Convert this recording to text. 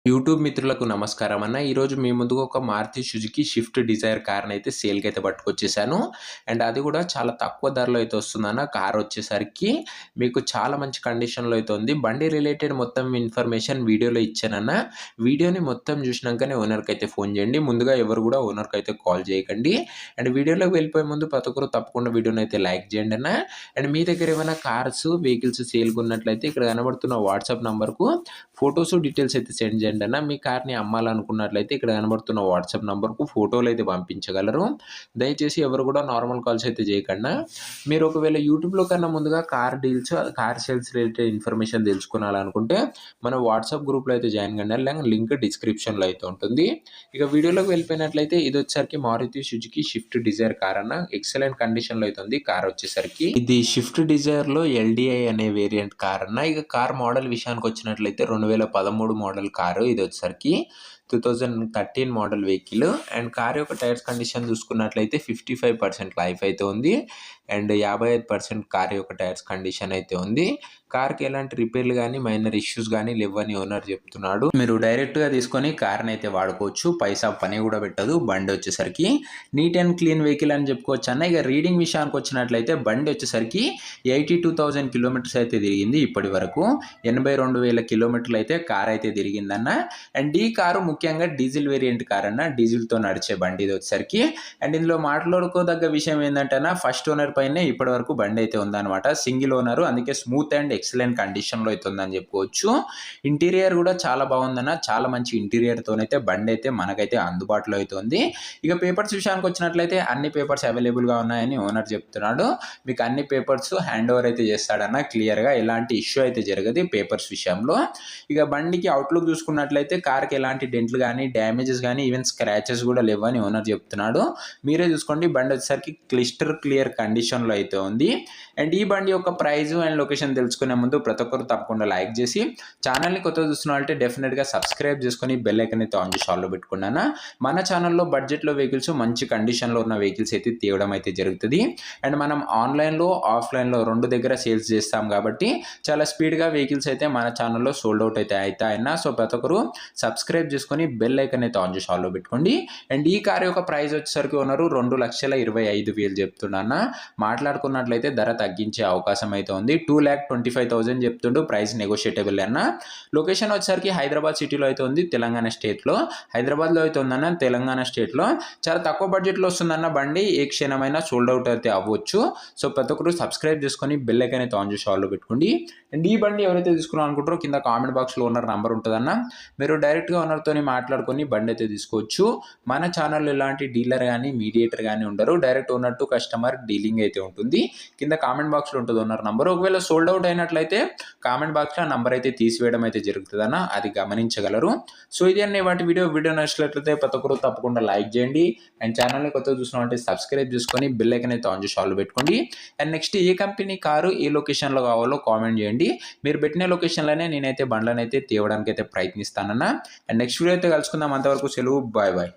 YouTube మిత్రులకు నమస్కారం అన్న. ఈరోజు మీ ముందుకు ఒక మారుతి సుజుకి షిఫ్ట్ డిజైర్ కార్‌ని అయితే సేల్‌కి అయితే పట్టుకొచ్చేసాను. అండ్ అది కూడా చాలా తక్కువ ధరలో అయితే వస్తుందన్న. కార్ వచ్చేసరికి మీకు చాలా మంచి కండిషన్‌లో అయితే ఉంది. బండి రిలేటెడ్ మొత్తం ఇన్ఫర్మేషన్ వీడియోలో ఇచ్చానన్న. వీడియోని మొత్తం చూసినాకనే ఓనర్‌కి అయితే ఫోన్ చేయండి. ముందుగా ఎవరు కూడా ఓనర్‌కి అయితే కాల్ చేయకండి. అండ్ వీడియోలోకి వెళ్ళిపోయే ముందు ప్రతి ఒక్కరు తప్పకుండా వీడియోని అయితే లైక్ చేయండి అన్న. అండ్ మీ దగ్గర ఏమైనా కార్స్, వెహికల్స్ సేల్‌గా ఉన్నట్లయితే ఇక్కడ కనబడుతున్న వాట్సాప్ నంబర్‌కు ఫోటోస్, డీటెయిల్స్ అయితే సెండ్ చేయండి అన్న. మీ కార్‌ని అమ్మాలనుకున్నట్లయితే ఇక్కడ కనబడుతున్న వాట్సాప్ నంబర్‌కు ఫోటోలు అయితే పంపించగలరు. దయచేసి ఎవరు కూడా నార్మల్ కాల్స్ అయితే చేయకండి. మీరు ఒకవేళ యూట్యూబ్‌లో కన్నా ముందుగా car deals, car sales related information తెలుసుకోవాలనుకుంటే మన వాట్సాప్ గ్రూప్‌లో అయితే జాయిన్ కండి. లింక్ డిస్క్రిప్షన్‌లో అయితే ఉంటుంది. ఇక వీడియోలోకి వెళ్ళిపోయినట్లయితే ఇది వచ్చేసరికి Maruti Suzuki Swift Dzire car అన్న. ఎక్సలెంట్ కండిషన్‌లో అయితే ఉంది కార్ వచ్చేసరికి. ఇది షిఫ్ట్ డిజైర్‌లో ఎల్‌డిఐ అనే వేరియంట్ కార్ అన్న. ఇక కార్ మోడల్ విషయానికి వచ్చినట్లయితే 2013 మోడల్ కారు ఇది వచ్చేసరికి. 2013 మోడల్ వెహికల్. అండ్ కార్ యొక్క టైర్స్ కండిషన్ చూసుకున్నట్లయితే 55% లైఫ్ అయితే ఉంది. అండ్ 55% కార్ యొక్క టైర్స్ కండిషన్ అయితే ఉంది. కార్‌కి ఎలాంటి రిపేర్లు గానీ, మైనర్ ఇష్యూస్ గానీ లేవని ఓనర్ చెప్తున్నాడు. మీరు డైరెక్ట్‌గా తీసుకొని కార్‌ని అయితే వాడుకోవచ్చు. పైసా పని కూడా పెట్టదు. బండి వచ్చేసరికి నీట్ అండ్ క్లీన్ వెహికల్ అని చెప్పుకోవచ్చు అన్న. ఇక రీడింగ్ విషయానికి వచ్చినట్లయితే బండి వచ్చేసరికి 82,000 కిలోమీటర్స్ అయితే తిరిగింది ఇప్పటి వరకు. 82,000 కిలోమీటర్లు అయితే కార్ అయితే తిరిగిందన్న. అండ్ ఈ కారు ముఖ్యంగా డీజిల్ వేరియంట్ కార్ అన్న. డీజిల్‌తో నడిచే బండి ఇది వచ్చేసరికి. అండ్ ఇందులో మాట్లాడుకోదగ్గ విషయం ఏంటంటే అన్న, ఫస్ట్ ఓనర్ పైనే ఇప్పటి వరకు బండి అయితే ఉందన్నమాట. సింగిల్ ఓనర్, అందుకే స్మూత్ అండ్ ఎక్సలెంట్ కండిషన్‌లో అయితే ఉందని చెప్పుకోవచ్చు. ఇంటీరియర్ కూడా చాలా బాగుందన్న. చాలా మంచి ఇంటీరియర్‌తోనైతే బండి అయితే మనకైతే అందుబాటులో అయితే ఉంది. ఇక పేపర్స్ విషయానికి వచ్చినట్లయితే అన్ని పేపర్స్ అవైలబుల్‌గా ఉన్నాయని ఓనర్ చెప్తున్నాడు. మీకు అన్ని పేపర్స్ హ్యాండ్ ఓవర్ అయితే చేస్తాడన్న క్లియర్‌గా. ఎలాంటి ఇష్యూ అయితే జరగదు పేపర్స్ విషయంలో. ఇక బండికి అవుట్‌లుక్ చూసుకున్నట్లయితే కార్‌కి ఎలాంటి డెంట్లు గానీ, డ్యామేజెస్ గానీ, ఈవెన్ స్క్రాచెస్ కూడా లేవని ఓనర్ చెప్తున్నాడు. మీరే చూసుకోండి. బండి వచ్చేసరికి క్లియర్ కండిషన్‌లో అయితే ఉంది. అండ్ ఈ బండి యొక్క ప్రైస్ అండ్ లొకేషన్ తెలుసుకునే ముందు ప్రతి ఒక్కరు తప్పకుండా లైక్ చేసి, ఛానల్‌ని కొత్తగా చూస్తున్నట్లయితే డెఫినెట్‌గా సబ్స్క్రైబ్ చేసుకొని బెల్ ఐకాన్ అయితే ఆన్ చేసి ఆల్‌లో పెట్టుకున్నాను. మన ఛానల్‌లో బడ్జెట్‌లో వెహికల్స్, మంచి కండిషన్‌లో ఉన్న వెహికల్స్ అయితే తీయడం అయితే జరుగుతుంది. అండ్ మనం ఆన్‌లైన్‌లో, ఆఫ్‌లైన్‌లో 2 దగ్గర సేల్స్ చేస్తాం కాబట్టి చాలా స్పీడ్‌గా వెహికల్స్ అయితే మన ఛానల్‌లో సోల్డ్ అవుట్ అయితే అవుతాయన్న. సో ప్రతి ఒక్కరు సబ్స్క్రైబ్ చేసుకొని బెల్ ఐకాన్ అయితే ఆన్ చేసి ఆల్‌లో పెట్టుకోండి. అండ్ ఈ కార్ యొక్క ప్రైస్ వచ్చేసరికి ఓనరు 2,25,000 చెప్తున్నాన్న. మాట్లాడుకున్నట్లయితే ధర తగ్గించే అవకాశం అయితే ఉంది. 2,25,000 చెప్తుండు. ప్రైస్ నెగోషియేటబుల్ అన్న. లొకేషన్ వచ్చేసరికి హైదరాబాద్ సిటీలో అయితే ఉంది, తెలంగాణ స్టేట్‌లో. హైదరాబాద్‌లో అయితే ఉందన్న, తెలంగాణ స్టేట్‌లో. చాలా తక్కువ బడ్జెట్‌లో వస్తుందన్న బండి. ఏ క్షణమైనా సోల్డ్ అవుట్ అయితే అవ్వచ్చు. సో ప్రతి ఒక్కరు సబ్స్క్రైబ్ చేసుకొని బెల్ ఐకాన్ అయితే ఆన్ చేసి ఆల్‌లో పెట్టుకోండి. అండ్ ఈ బండి ఎవరైతే తీసుకున్నారనుకుంటారో కింద కామెంట్ బాక్స్‌లో ఓనర్ నంబర్ ఉంటుందన్న. మీరు డైరెక్ట్‌గా ఓనర్‌తోని మాట్లాడుకొని బండి అయితే తీసుకోవచ్చు. మన ఛానల్‌లో ఎలాంటి డీలర్ గానీ, మీడియేటర్ గానీ ఉండరు. Direct owner to customer dealing అయితే ఉంటుంది. కింద కామెంట్ బాక్స్‌లో ఉంటుంది ఓనర్ నంబర్. ఒకవేళ సోల్డ్ అవుట్ అయినట్లయితే కామెంట్ బాక్స్‌లో ఆ నంబర్ అయితే తీసివేయడం అయితే జరుగుతుందన్న. అది గమనించగలరు. సో ఇది అన్న వాటి వీడియో నచ్చినట్లయితే ప్రతి ఒక్కరు తప్పకుండా లైక్ చేయండి. అండ్ ఛానల్‌ని కొత్తగా చూసినామంటే సబ్స్క్రైబ్ చేసుకొని బెల్ ఐకాన్ అయితే ఆన్ చేసి ఆల్ పెట్టుకోండి. అండ్ నెక్స్ట్ ఏ కంపెనీ కారు ఏ లొకేషన్‌లో కావాలో కామెంట్ చేయండి. మీరు పెట్టిన లొకేషన్‌లోనే నేనైతే బండ్లనైతే తేవడానికి అయితే ప్రయత్నిస్తానన్న. అండ్ నెక్స్ట్ వీడియో అయితే కలుసుకుందాం. అంతవరకు సెలవు. Bye bye.